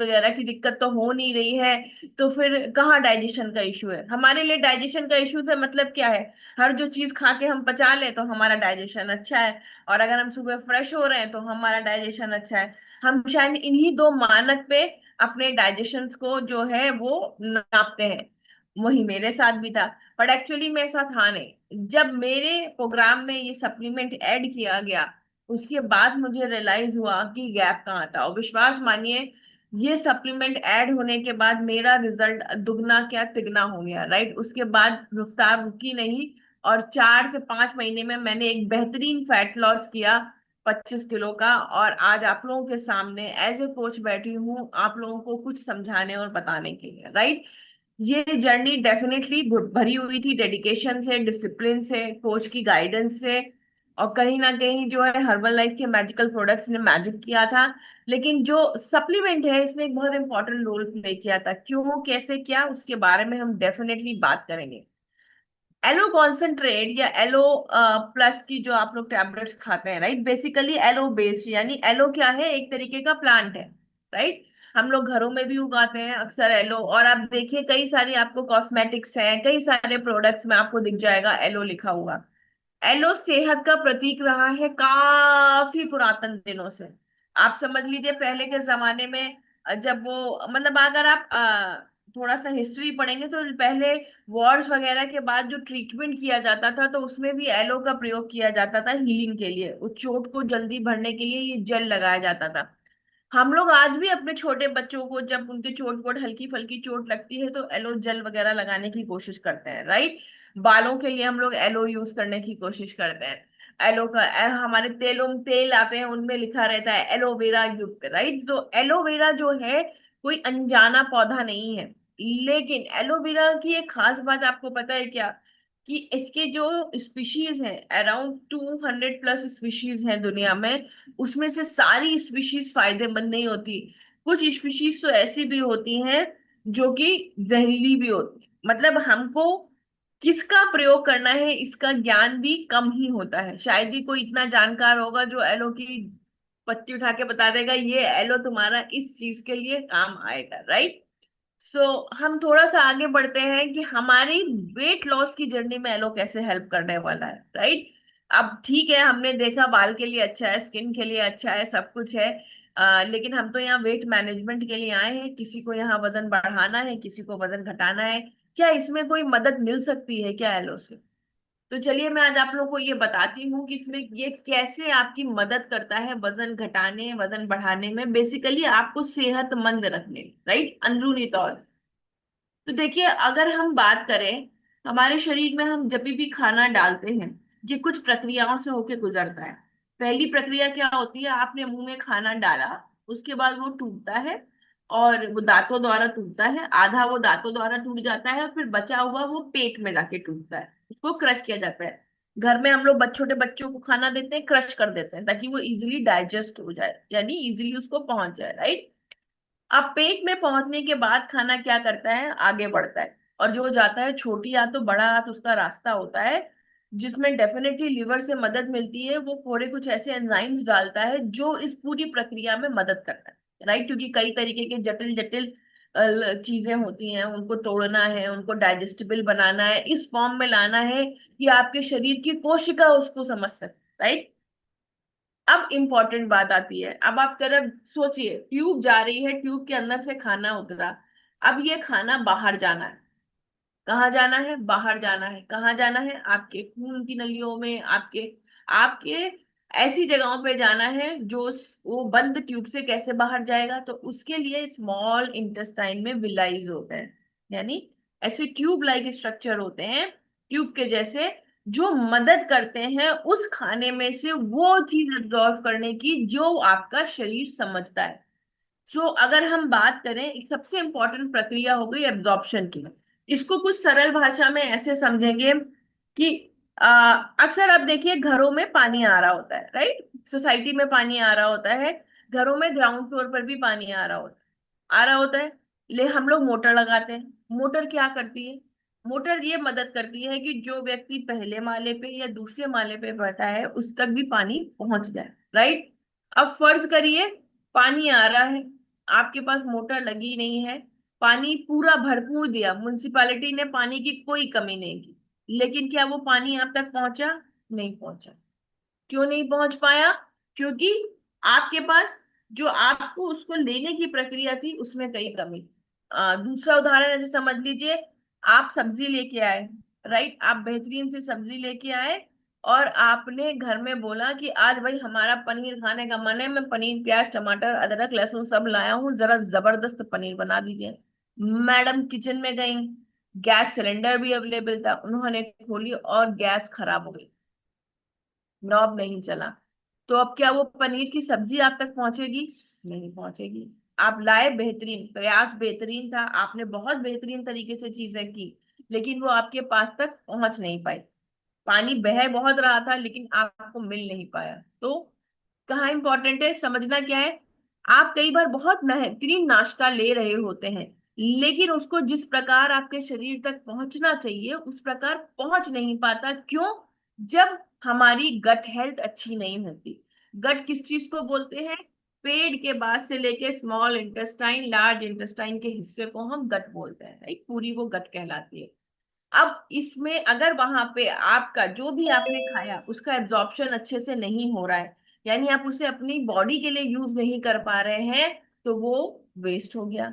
वगैरह की दिक्कत तो हो नहीं रही है, तो फिर कहाँ डाइजेशन का इशू है? हमारे लिए डाइजेशन का इशू से मतलब क्या है? हर जो चीज खा के हम पचा लें तो हमारा डाइजेशन अच्छा है, और अगर हम सुबह फ्रेश हो रहे हैं तो हमारा डाइजेशन अच्छा है। हम शायद इन्हीं दो मानक पे अपने डाइजेशन को जो है वो नापते हैं। वही मेरे साथ भी था, बट एक्चुअली मेरे साथ था नहीं। जब मेरे प्रोग्राम में ये सप्लीमेंट ऐड किया गया, उसके बाद मुझे रियलाइज हुआ कि गैप कहाँ था। और विश्वास मानिए, ये सप्लीमेंट ऐड होने के बाद मेरा रिजल्ट दुगना क्या तिगना हो गया, राइट? उसके बाद रफ्तार रुकी नहीं, और 4 से 5 महीने में मैंने एक बेहतरीन फैट लॉस किया, 25 किलो का। और आज आप लोगों के सामने एज ए कोच बैठी हूँ, आप लोगों को कुछ समझाने और बताने के लिए, राइट? ये जर्नी डेफिनेटली भरी हुई थी डेडिकेशन से, डिसिप्लिन से, कोच की गाइडेंस से, और कहीं ना कहीं जो है हर्बल लाइफ के मैजिकल प्रोडक्ट्स ने मैजिक किया था। लेकिन जो सप्लीमेंट है इसने एक बहुत इंपॉर्टेंट रोल प्ले किया था। क्यों, कैसे, क्या, उसके बारे में हम डेफिनेटली बात करेंगे। एलो कॉन्सेंट्रेट या एलो प्लस की जो आप लोग टैबलेट्स खाते हैं, राइट? बेसिकली एलो बेस्ड, यानी एलो क्या है? एक तरीके का प्लांट है, राइट? हम लोग घरों में भी उगाते हैं अक्सर एलो, और आप देखिए कई सारी आपको कॉस्मेटिक्स हैं, कई सारे प्रोडक्ट्स में आपको दिख जाएगा एलो लिखा हुआ। एलो सेहत का प्रतीक रहा है काफी पुरातन दिनों से। आप समझ लीजिए पहले के जमाने में जब वो मतलब अगर आप थोड़ा सा हिस्ट्री पढ़ेंगे तो पहले वॉर्स वगैरह के बाद जो ट्रीटमेंट किया जाता था तो उसमें भी एलो का प्रयोग किया जाता था हीलिंग के लिए। उस चोट को जल्दी भरने के लिए ये जेल लगाया जाता था। हम लोग आज भी अपने छोटे बच्चों को जब उनके चोट वोट हल्की फुल्की चोट लगती है तो एलो जेल वगैरह लगाने की कोशिश करते हैं, राइट? बालों के लिए हम लोग एलो यूज करने की कोशिश करते हैं। एलो का हमारे तेलों तेल आते हैं उनमें लिखा रहता है एलोवेरा युक्त, राइट? तो एलोवेरा जो है कोई अनजाना पौधा नहीं है। लेकिन एलोवेरा की एक खास बात आपको पता है क्या? कि इसके जो स्पीशीज हैं, अराउंड 200+ स्पीशीज हैं दुनिया में, उसमें से सारी स्पीशीज फायदेमंद नहीं होती। कुछ स्पीशीज तो ऐसी भी होती हैं जो कि जहरीली भी होती है। मतलब हमको किसका प्रयोग करना है इसका ज्ञान भी कम ही होता है। शायद ही कोई इतना जानकार होगा जो एलो की पत्ती उठा के बता देगा ये एलो तुम्हारा इस चीज के लिए काम आएगा, राइट? सो हम थोड़ा सा आगे बढ़ते हैं कि हमारी वेट लॉस की जर्नी में एलो कैसे हेल्प करने वाला है, राइट? अब ठीक है, हमने देखा बाल के लिए अच्छा है, स्किन के लिए अच्छा है, सब कुछ है। लेकिन हम तो यहाँ वेट मैनेजमेंट के लिए आए हैं। किसी को यहाँ वजन बढ़ाना है, किसी को वजन घटाना है। क्या इसमें कोई मदद मिल सकती है क्या एलो से? तो चलिए मैं आज आप लोगों को ये बताती हूँ कि इसमें ये कैसे आपकी मदद करता है वजन घटाने, वजन बढ़ाने में, बेसिकली आपको सेहतमंद रखने, राइट, अंदरूनी तौर। तो देखिए अगर हम बात करें, हमारे शरीर में हम जब भी खाना डालते हैं ये कुछ प्रक्रियाओं से होके गुजरता है। पहली प्रक्रिया क्या होती है? आपने मुंह में खाना डाला, उसके बाद वो टूटता है, और वो दांतों द्वारा टूटता है, आधा वो दांतों द्वारा टूट जाता है, और फिर बचा हुआ वो पेट में जाके टूटता है, उसको क्रश किया जाता है। घर में हम लोग छोटे बच्चों को खाना देते हैं, क्रश कर देते हैं ताकि वो इजिली डाइजेस्ट हो जाए, यानी इजिली उसको पहुंच जाए, राइट? अब पेट में पहुंचने के बाद खाना क्या करता है? आगे बढ़ता है, और जो जाता है छोटी या तो बड़ा हाथ उसका रास्ता होता है, जिसमें डेफिनेटली लिवर से मदद मिलती है। वो थोड़े कुछ ऐसे एंजाइम्स डालता है जो इस पूरी प्रक्रिया में मदद करता है, राइट? क्योंकि कई तरीके के जटिल जटिल चीजें होती हैं, उनको तोड़ना है, उनको डाइजेस्टिबल बनाना है, इस फॉर्म में लाना है कि आपके शरीर की कोशिका उसको समझ सके, राइट? अब इंपॉर्टेंट बात आती है। अब आप जरा सोचिए, ट्यूब जा रही है, ट्यूब के अंदर से खाना उतरा, अब ये खाना बाहर जाना है। कहाँ जाना है? बाहर जाना है। कहाँ जाना है? आपके खून की नलियों में, आपके आपके ऐसी जगहों पे जाना है जो वो बंद ट्यूब से कैसे बाहर जाएगा? तो उसके लिए स्मॉल इंटेस्टाइन में विलाइज होते हैं, यानी ऐसे ट्यूब लाइक स्ट्रक्चर होते हैं, ट्यूब के जैसे, जो मदद करते हैं उस खाने में से वो चीज एब्जॉर्व करने की जो आपका शरीर समझता है। सो अगर हम बात करें, एक सबसे इंपॉर्टेंट प्रक्रिया हो गई एब्जॉर्प्शन की। इसको कुछ सरल भाषा में ऐसे समझेंगे कि अक्सर आप देखिए घरों में पानी आ रहा होता है, राइट? सोसाइटी में पानी आ रहा होता है, घरों में ग्राउंड फ्लोर पर भी पानी आ रहा होता है। ले हम लोग मोटर लगाते हैं। मोटर क्या करती है? मोटर ये मदद करती है कि जो व्यक्ति पहले माले पे या दूसरे माले पे बैठा है उस तक भी पानी पहुंच जाए, राइट? अब फर्ज करिए पानी आ रहा है, आपके पास मोटर लगी नहीं है, पानी पूरा भरपूर दिया, म्युनिसिपैलिटी ने पानी की कोई कमी नहीं की, लेकिन क्या वो पानी आप तक पहुंचा? नहीं पहुंचा। क्यों नहीं पहुंच पाया? क्योंकि आपके पास जो आपको उसको लेने की प्रक्रिया थी उसमें कई कमी। दूसरा उदाहरण है, जैसे समझ लीजिए आप सब्जी लेके आए, राइट, आप बेहतरीन से सब्जी लेके आए और आपने घर में बोला कि आज भाई हमारा पनीर खाने का मन है, मैं पनीर प्याज टमाटर अदरक लहसुन सब लाया हूँ, जरा जबरदस्त पनीर बना दीजिए। मैडम किचन में गई, गैस सिलेंडर भी अवेलेबल था, उन्होंने खोली और गैस खराब हो गई, नॉब नहीं चला। तो अब क्या वो पनीर की सब्जी आप तक पहुंचेगी? नहीं पहुंचेगी। आप लाए, बेहतरीन प्रयास, बेहतरीन था, आपने बहुत बेहतरीन तरीके से चीजें की, लेकिन वो आपके पास तक पहुंच नहीं पाई। पानी बह बहुत रहा था लेकिन आपको मिल नहीं पाया। तो कहाँ इंपॉर्टेंट है, समझना क्या है, आप कई बार बहुत बेहतरीन नाश्ता ले रहे होते हैं, लेकिन उसको जिस प्रकार आपके शरीर तक पहुंचना चाहिए उस प्रकार पहुंच नहीं पाता। क्यों? जब हमारी गट हेल्थ अच्छी नहीं होती। गट किस चीज को बोलते हैं? पेट के बाद से लेके स्मॉल इंटेस्टाइन लार्ज इंटेस्टाइन के हिस्से को हम गट बोलते हैं, राइट, पूरी वो गट कहलाती है। अब इसमें अगर वहां पे आपका जो भी आपने खाया उसका एब्जॉर्प्शन अच्छे से नहीं हो रहा है, यानी आप उसे अपनी बॉडी के लिए यूज नहीं कर पा रहे हैं, तो वो वेस्ट हो गया।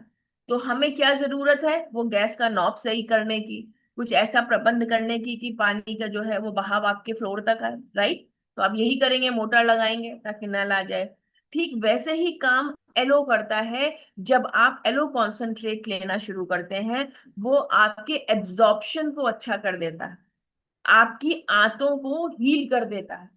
तो हमें क्या जरूरत है? वो गैस का नॉब सही करने की, कुछ ऐसा प्रबंध करने की कि पानी का जो है वो बहाव आपके फ्लोर तक आए, राइट। तो आप यही करेंगे, मोटर लगाएंगे ताकि नल आ जाए। ठीक वैसे ही काम एलो करता है। जब आप एलो कॉन्सेंट्रेट लेना शुरू करते हैं, वो आपके एब्जॉर्प्शन को अच्छा कर देता है, आपकी आंतों को हील कर देता है।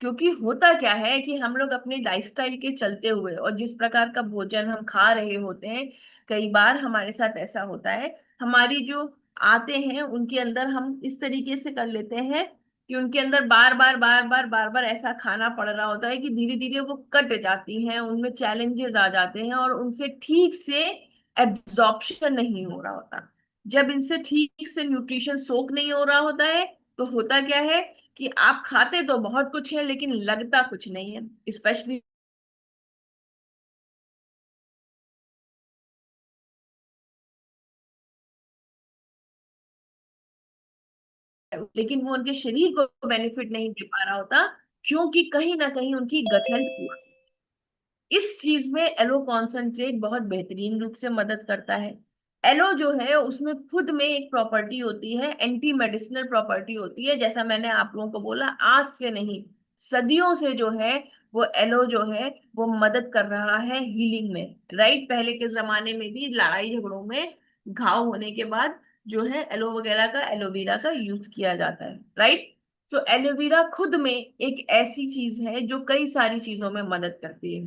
क्योंकि होता क्या है कि हम लोग अपनी लाइफस्टाइल के चलते हुए और जिस प्रकार का भोजन हम खा रहे होते हैं, कई बार हमारे साथ ऐसा होता है, हमारी जो आते हैं उनके अंदर हम इस तरीके से कर लेते हैं कि उनके अंदर बार बार ऐसा खाना पड़ रहा होता है कि धीरे धीरे वो कट जाती हैं, उनमें चैलेंजेस आ जाते हैं और उनसे ठीक से एब्जॉर्प्शन नहीं हो रहा होता। जब इनसे ठीक से न्यूट्रिशन सोक नहीं हो रहा होता है, तो होता क्या है कि आप खाते तो बहुत कुछ है लेकिन लगता कुछ नहीं है, स्पेशली लेकिन वो उनके शरीर को बेनिफिट नहीं दे पा रहा होता, क्योंकि कहीं ना कहीं उनकी गट हेल्थ, इस चीज में एलो कॉन्सेंट्रेट बहुत बेहतरीन रूप से मदद करता है। एलो जो है उसमें खुद में एक प्रॉपर्टी होती है, एंटी मेडिसिनल प्रॉपर्टी होती है, जैसा मैंने आप लोगों को बोला, आज से नहीं सदियों से जो है वो एलो जो है वो मदद कर रहा है हीलिंग में, राइट। पहले के जमाने में भी लड़ाई झगड़ों में घाव होने के बाद जो है एलो वगैरह का, एलोवेरा का यूज किया जाता है, राइट। तो एलोवेरा खुद में एक ऐसी चीज है जो कई सारी चीजों में मदद करती है।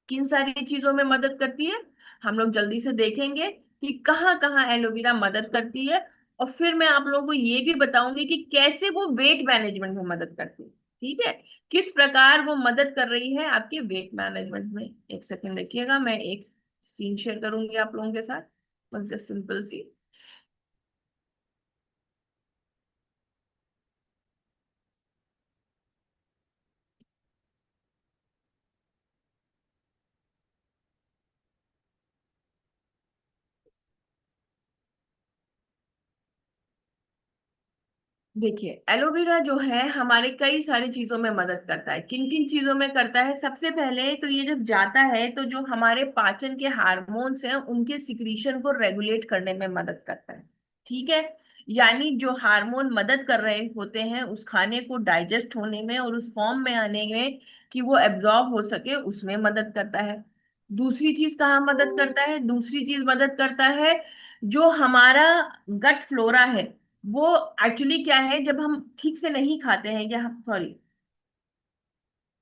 किन सारी चीजों में मदद करती है, हम लोग जल्दी से देखेंगे कि कहाँ कहाँ एलोवेरा मदद करती है। और फिर मैं आप लोगों को ये भी बताऊंगी कि कैसे वो वेट मैनेजमेंट में मदद करती है। ठीक है, किस प्रकार वो मदद कर रही है आपके वेट मैनेजमेंट में। एक सेकंड रखिएगा, मैं एक स्क्रीन शेयर करूंगी आप लोगों के साथ, बस सिंपल सी। देखिए, एलोवेरा जो है हमारे कई सारी चीजों में मदद करता है। किन किन चीजों में करता है? सबसे पहले तो ये जब जाता है तो जो हमारे पाचन के हार्मोन्स हैं उनके सिक्रीशन को रेगुलेट करने में मदद करता है। ठीक है, यानी जो हार्मोन मदद कर रहे होते हैं उस खाने को डाइजेस्ट होने में और उस फॉर्म में आने में कि वो एब्जॉर्ब हो सके, उसमें मदद करता है। दूसरी चीज कहाँ मदद करता है? दूसरी चीज मदद करता है जो हमारा गट फ्लोरा है, वो एक्चुअली क्या है, जब हम ठीक से नहीं खाते हैं या सॉरी,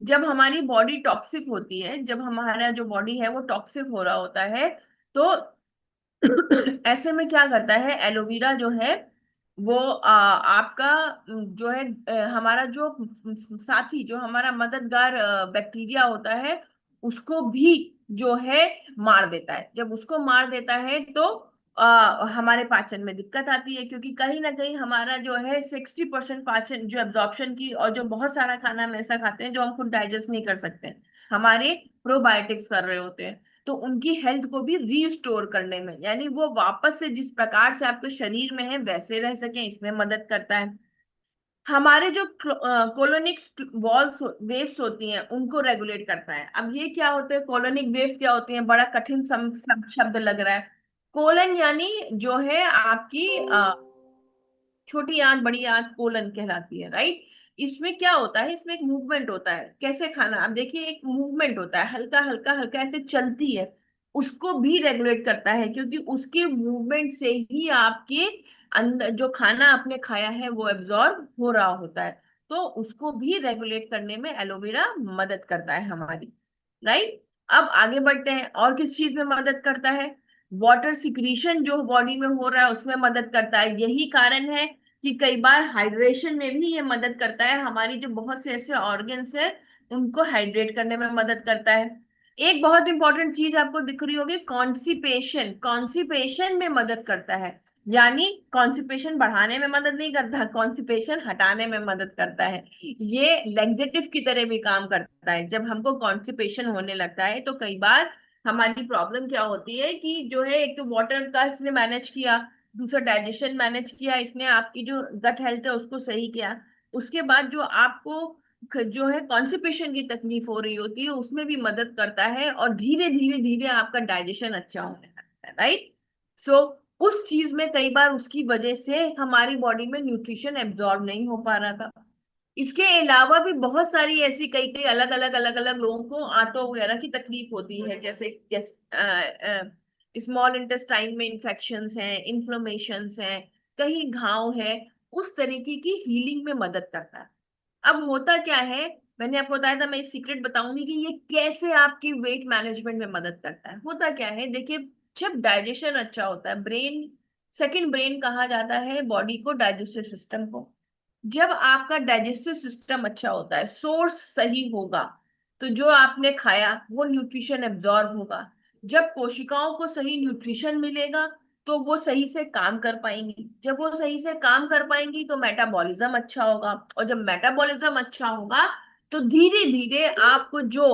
जब हमारी बॉडी टॉक्सिक होती है, जब हमारा जो बॉडी है वो टॉक्सिक हो रहा होता है, तो ऐसे में क्या करता है एलोवेरा जो है वो आपका जो है हमारा जो साथी, जो हमारा मददगार बैक्टीरिया होता है उसको भी जो है मार देता है। जब उसको मार देता है तो हमारे पाचन में दिक्कत आती है, क्योंकि कहीं ना कहीं हमारा जो है 60% पाचन जो एब्जॉर्प्शन की, और जो बहुत सारा खाना हम ऐसा खाते हैं जो हम खुद डाइजेस्ट नहीं कर सकते हैं, हमारे प्रोबायोटिक्स कर रहे होते हैं। तो उनकी हेल्थ को भी रीस्टोर करने में, यानी वो वापस से जिस प्रकार से आपके शरीर में है वैसे रह सके, इसमें मदद करता है। हमारे जो कोलोनिक वॉल्स वेव्स होती हैं उनको रेगुलेट करता है। अब ये क्या होते हैं कोलोनिक वेव्स, क्या होती हैं, बड़ा कठिन शब्द लग रहा है। कोलन यानी जो है आपकी छोटी आंत बड़ी आंत कोलन कहलाती है, राइट। इसमें क्या होता है, इसमें एक मूवमेंट होता है। कैसे खाना, अब देखिए एक मूवमेंट होता है, हल्का हल्का हल्का ऐसे चलती है, उसको भी रेगुलेट करता है, क्योंकि उसके मूवमेंट से ही आपके अंदर जो खाना आपने खाया है वो एब्जॉर्ब हो रहा होता है। तो उसको भी रेगुलेट करने में एलोवेरा मदद करता है हमारी, राइट। अब आगे बढ़ते हैं, और किस चीज में मदद करता है, वाटर सिक्रीशन जो बॉडी में हो रहा है उसमें मदद करता है। यही कारण है कि कई बार हाइड्रेशन में भी ये मदद करता है, हमारी जो बहुत से ऐसे ऑर्गन्स है उनको हाइड्रेट करने में मदद करता है। एक बहुत इंपॉर्टेंट चीज आपको दिख रही होगी, कॉन्स्टिपेशन, कॉन्स्टिपेशन में मदद करता है। यानी कॉन्स्टिपेशन बढ़ाने में मदद नहीं करता, कॉन्स्टिपेशन हटाने में मदद करता है। ये लेग्जेटिव की तरह भी काम करता है। जब हमको कॉन्स्टिपेशन होने लगता है तो कई बार हमारी प्रॉब्लम क्या होती है कि जो है एक तो वाटर का इसने मैनेज किया, दूसरा डाइजेशन मैनेज किया इसने, आपकी जो गट हेल्थ है उसको सही किया, उसके बाद जो आपको जो है कॉन्स्टिपेशन की तकलीफ हो रही होती है उसमें भी मदद करता है, और धीरे धीरे धीरे आपका डाइजेशन अच्छा होने लगता है, राइट। सो उस चीज में कई बार उसकी वजह से हमारी बॉडी में न्यूट्रिशन एब्जॉर्ब नहीं हो पा रहा था। इसके अलावा भी बहुत सारी ऐसी कई कई अलग अलग लोगों को आंतों वगैरह की तकलीफ होती है, जैसे स्मॉल इंटेस्टाइन में इन्फेक्शंस हैं, इन्फ्लोमेशंस हैं, कहीं घाव है, उस तरीके की हीलिंग में मदद करता है। अब होता क्या है, मैंने आपको बताया था, मैं सीक्रेट बताऊंगी कि ये कैसे आपकी वेट मैनेजमेंट में मदद करता है। होता क्या है देखिए, जब डाइजेशन अच्छा होता है, ब्रेन सेकंड ब्रेन कहा जाता है बॉडी को, डाइजेस्टिव सिस्टम को। जब आपका डाइजेस्टिव सिस्टम अच्छा होता है, सोर्स सही होगा, तो जो आपने खाया वो न्यूट्रिशन एब्जॉर्ब होगा। जब कोशिकाओं को सही न्यूट्रिशन मिलेगा तो वो सही से काम कर पाएंगी, जब वो सही से काम कर पाएंगी तो मेटाबॉलिज्म अच्छा होगा, और जब मेटाबॉलिज्म अच्छा होगा तो धीरे धीरे आपको जो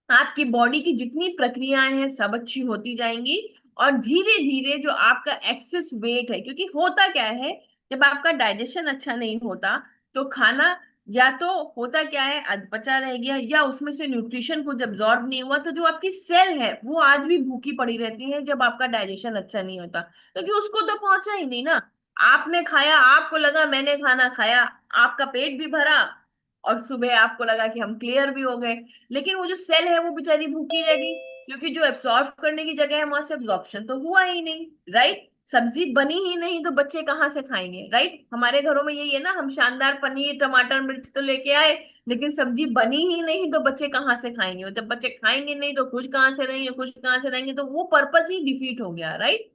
आपकी बॉडी की जितनी प्रक्रियाएं हैं सब अच्छी होती जाएंगी। और धीरे धीरे जो आपका एक्सेस वेट है, क्योंकि होता क्या है, जब आपका डाइजेशन अच्छा नहीं होता तो खाना या तो होता क्या है अधपचा रह गया, या उसमें से न्यूट्रिशन कुछ एब्जॉर्ब नहीं हुआ, तो जो आपकी सेल है वो आज भी भूखी पड़ी रहती है जब आपका डाइजेशन अच्छा नहीं होता, क्योंकि उसको तो पहुंचा ही नहीं ना। आपने खाया, आपको लगा मैंने खाना खाया, आपका पेट भी भरा, और सुबह आपको लगा कि हम क्लियर भी हो गए, लेकिन वो जो सेल है वो बेचारी भूखी रह गई, क्योंकि जो एब्सॉर्ब करने की जगह है वहां से एब्जॉर्प्शन तो हुआ ही नहीं, राइट। सब्जी बनी ही नहीं तो बच्चे कहाँ से खाएंगे, राइट। हमारे घरों में यही है ना, हम शानदार पनीर टमाटर मिर्च तो लेके आए, लेकिन सब्जी बनी ही नहीं तो बच्चे कहाँ से खाएंगे, और जब बच्चे खाएंगे नहीं तो खुश कहाँ से रहेंगे, खुश कहाँ से रहेंगे, तो वो पर्पस ही डिफीट हो गया, राइट।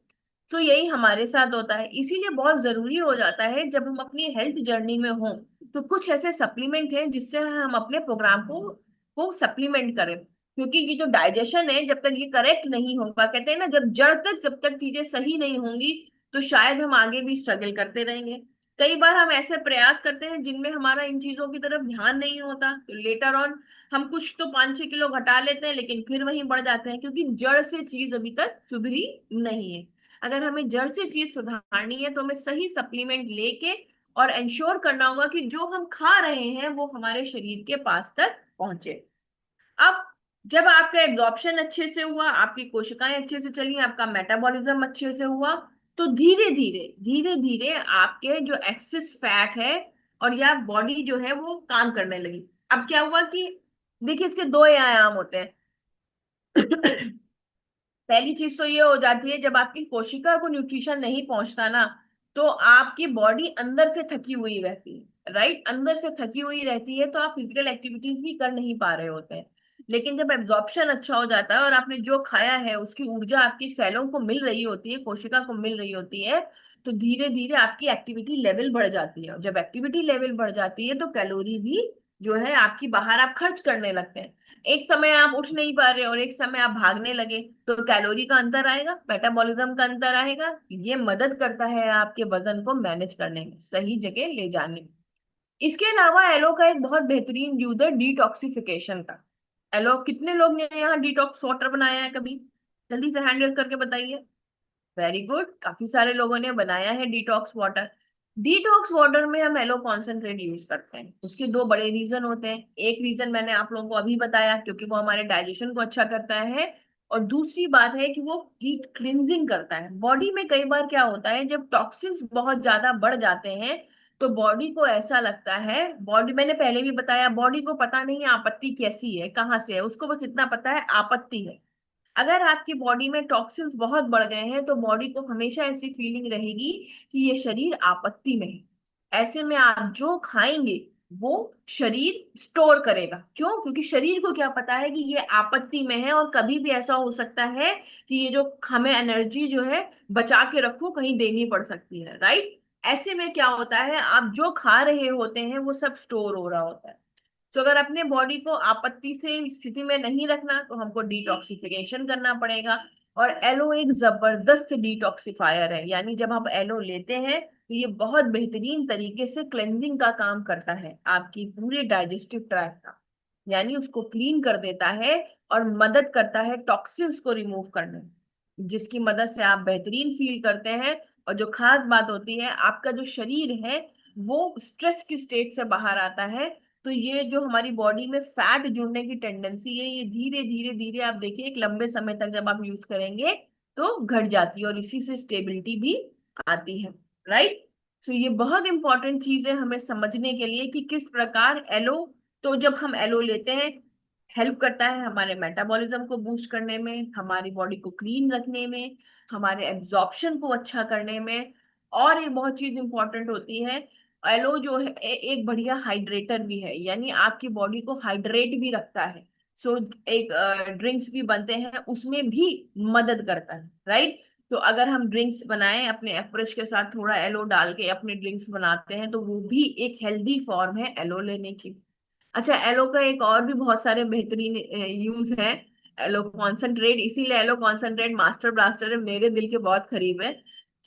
तो यही हमारे साथ होता है, इसीलिए बहुत जरूरी हो जाता है जब हम अपनी हेल्थ जर्नी में हों तो कुछ ऐसे सप्लीमेंट हैं जिससे हम अपने प्रोग्राम को सप्लीमेंट करें। क्योंकि ये जो डाइजेशन है जब तक ये करेक्ट नहीं होगा, कहते हैं ना, जब तक चीजें सही नहीं होंगी तो शायद हम आगे भी स्ट्रगल करते रहेंगे। कई बार हम ऐसे प्रयास करते हैं जिनमें हमारा इन चीजों की तरफ ध्यान नहीं होता, तो लेटर ऑन हम कुछ तो 5-6 किलो घटा लेते हैं लेकिन फिर वहीं बढ़ जाते हैं, क्योंकि जड़ से चीज अभी तक सुधरी नहीं है। अगर हमें जड़ से चीज सुधारनी है तो हमें सही सप्लीमेंट लेके और इंश्योर करना होगा कि जो हम खा रहे हैं वो हमारे शरीर के पास तक पहुंचे। अब जब आपका एब्जॉर्प्शन अच्छे से हुआ, आपकी कोशिकाएं अच्छे से चली, आपका मेटाबॉलिज्म अच्छे से हुआ, तो धीरे धीरे आपके जो एक्सेस फैट है और या बॉडी जो है वो काम करने लगी। अब क्या हुआ कि देखिए इसके दो आयाम होते हैं। पहली चीज तो ये हो जाती है, जब आपकी कोशिका को न्यूट्रिशन नहीं पहुंचता ना, तो आपकी बॉडी अंदर से थकी हुई रहती है, राइट। अंदर से थकी हुई रहती है तो आप फिजिकल एक्टिविटीज भी कर नहीं पा रहे होते हैं। लेकिन जब एब्जॉर्प्शन अच्छा हो जाता है और आपने जो खाया है उसकी ऊर्जा आपकी सेलों को मिल रही होती है, कोशिका को मिल रही होती है, तो धीरे धीरे आपकी एक्टिविटी लेवल बढ़ जाती है, और जब एक्टिविटी लेवल बढ़ जाती है तो कैलोरी भी जो है आपकी बाहर आप खर्च करने लगते हैं। एक समय आप उठ नहीं पा रहे और एक समय आप भागने लगे, तो कैलोरी का अंतर आएगा, मेटाबॉलिज्म का अंतर आएगा। ये मदद करता है आपके वजन को मैनेज करने में, सही जगह ले जाने में। इसके अलावा एलो का एक बहुत बेहतरीन यूज है डिटॉक्सिफिकेशन का। एलो, कितने लोग ने यहाँ डिटॉक्स वाटर बनाया है कभी? जल्दी से हैंड रेज करके बताइए। वेरी गुड, काफी सारे लोगों ने बनाया है डिटॉक्स वाटर। डिटॉक्स वाटर में हम एलो कॉन्सेंट्रेट यूज करते हैं, उसके दो बड़े रीजन होते हैं। एक रीजन मैंने आप लोगों को अभी बताया, क्योंकि वो हमारे डाइजेशन को अच्छा करता है। और दूसरी बात है कि वो डीप क्लिनजिंग करता है। बॉडी में कई बार क्या होता है, जब टॉक्सिन्स बहुत ज्यादा बढ़ जाते हैं तो बॉडी को ऐसा लगता है, बॉडी, मैंने पहले भी बताया, बॉडी को पता नहीं है आपत्ति कैसी है, कहाँ से है, उसको बस इतना पता है आपत्ति है। अगर आपकी बॉडी में टॉक्सिन्स बहुत बढ़ गए हैं तो बॉडी को हमेशा ऐसी फीलिंग रहेगी कि ये शरीर आपत्ति में है। ऐसे में आप जो खाएंगे वो शरीर स्टोर करेगा। क्यों? क्योंकि शरीर को क्या पता है कि ये आपत्ति में है और कभी भी ऐसा हो सकता है कि ये जो हमें एनर्जी जो है बचा के रखो, कहीं देनी पड़ सकती है, राइट? ऐसे में क्या होता है, आप जो खा रहे होते हैं वो सब स्टोर हो रहा होता है। तो अगर अपने बॉडी को आपत्ति से स्थिति में नहीं रखना तो हमको डिटॉक्सिफिकेशन करना पड़ेगा। और एलो एक जबरदस्त डिटॉक्सिफायर है, यानी जब हम एलो लेते हैं तो ये बहुत बेहतरीन तरीके से क्लेंजिंग का काम करता है आपकी पूरे डाइजेस्टिव ट्रैक्ट का, यानी उसको क्लीन कर देता है और मदद करता है टॉक्सिन्स को रिमूव करने में, जिसकी मदद से आप बेहतरीन फील करते हैं। और जो खास बात होती है, आपका जो शरीर है वो स्ट्रेस की स्टेट से बाहर आता है। तो ये जो हमारी बॉडी में फैट जुड़ने की टेंडेंसी है, ये धीरे धीरे धीरे आप देखिए एक लंबे समय तक जब आप यूज करेंगे तो घट जाती है और इसी से स्टेबिलिटी भी आती है, राइट? तो ये बहुत इंपॉर्टेंट चीज है हमें समझने के लिए कि किस प्रकार एलो, तो जब हम एलो लेते हैं, हेल्प करता है हमारे मेटाबॉलिज्म को बूस्ट करने में, हमारी बॉडी को क्लीन रखने में, हमारे एब्जॉर्प्शन को अच्छा करने में। और एक बहुत चीज इंपॉर्टेंट होती है, एलो जो है एक बढ़िया हाइड्रेटर भी है, यानी आपकी बॉडी को हाइड्रेट भी रखता है। सो एक ड्रिंक्स भी बनते हैं उसमें भी मदद करता है, राइट? तो अगर हम ड्रिंक्स बनाएं अपने एफरेश के साथ थोड़ा एलो डाल के अपने ड्रिंक्स बनाते हैं तो वो भी एक हेल्दी फॉर्म है एलो लेने की। अच्छा, एलो का एक और भी बहुत सारे बेहतरीन यूज है, एलो कॉन्सेंट्रेट, इसीलिए एलो कॉन्सेंट्रेट मास्टर ब्लास्टर है, मेरे दिल के बहुत करीब है।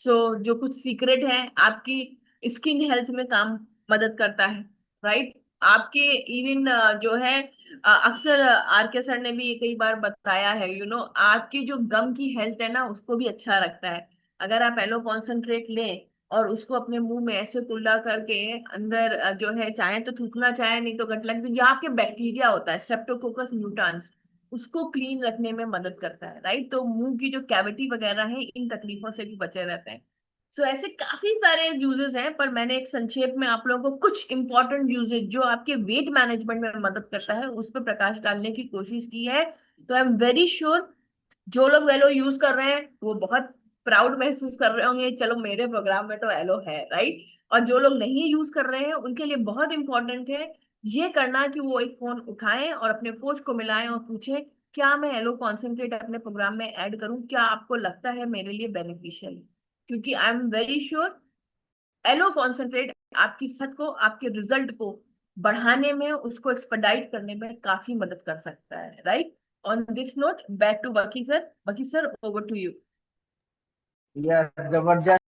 सो जो कुछ सीक्रेट है, आपकी स्किन हेल्थ में काम मदद करता है, राइट? आपके इवन जो है अक्सर आर के सर ने भी कई बार बताया है, आपकी जो गम की हेल्थ है ना उसको भी अच्छा रखता है। अगर आप एलो कॉन्सेंट्रेट लें और उसको अपने मुंह में ऐसे कुल्ला करके अंदर जो है, चाहे तो थूकना, चाहे नहीं तो गटलक, जो आपके बैक्टीरिया होता है स्ट्रेप्टोकोकस म्यूटान्स, उसको क्लीन रखने में मदद करता है, राइट? तो मुंह की जो कैविटी वगैरह है इन तकलीफों से भी बचे रहते हैं। सो ऐसे काफी सारे यूजेस हैं, पर मैंने एक संक्षेप में आप लोगों को कुछ इंपॉर्टेंट यूजेस जो आपके वेट मैनेजमेंट में मदद करता है उस पर प्रकाश डालने की कोशिश की है। तो आई एम वेरी श्योर जो लोग वेलो यूज कर रहे हैं वो बहुत प्राउड महसूस कर रहे होंगे, चलो मेरे प्रोग्राम में तो एलो है, राइट? और जो लोग नहीं यूज कर रहे हैं उनके लिए बहुत इंपॉर्टेंट है ये करना कि वो एक फोन उठाएं और अपने कोच को मिलाएं और पूछें, क्या मैं एलो कॉन्सेंट्रेट अपने प्रोग्राम में ऐड करूं? क्या आपको लगता है मेरे लिए बेनिफिशियल? क्योंकि I am very sure aloe concentrate आपकी सेहत को, आपके रिजल्ट को बढ़ाने में, उसको एक्सपेडाइट करने में काफी मदद कर सकता है, right? On this note, back to Vaki sir. Vaki sir, over to you. Yes, जबरदस्त।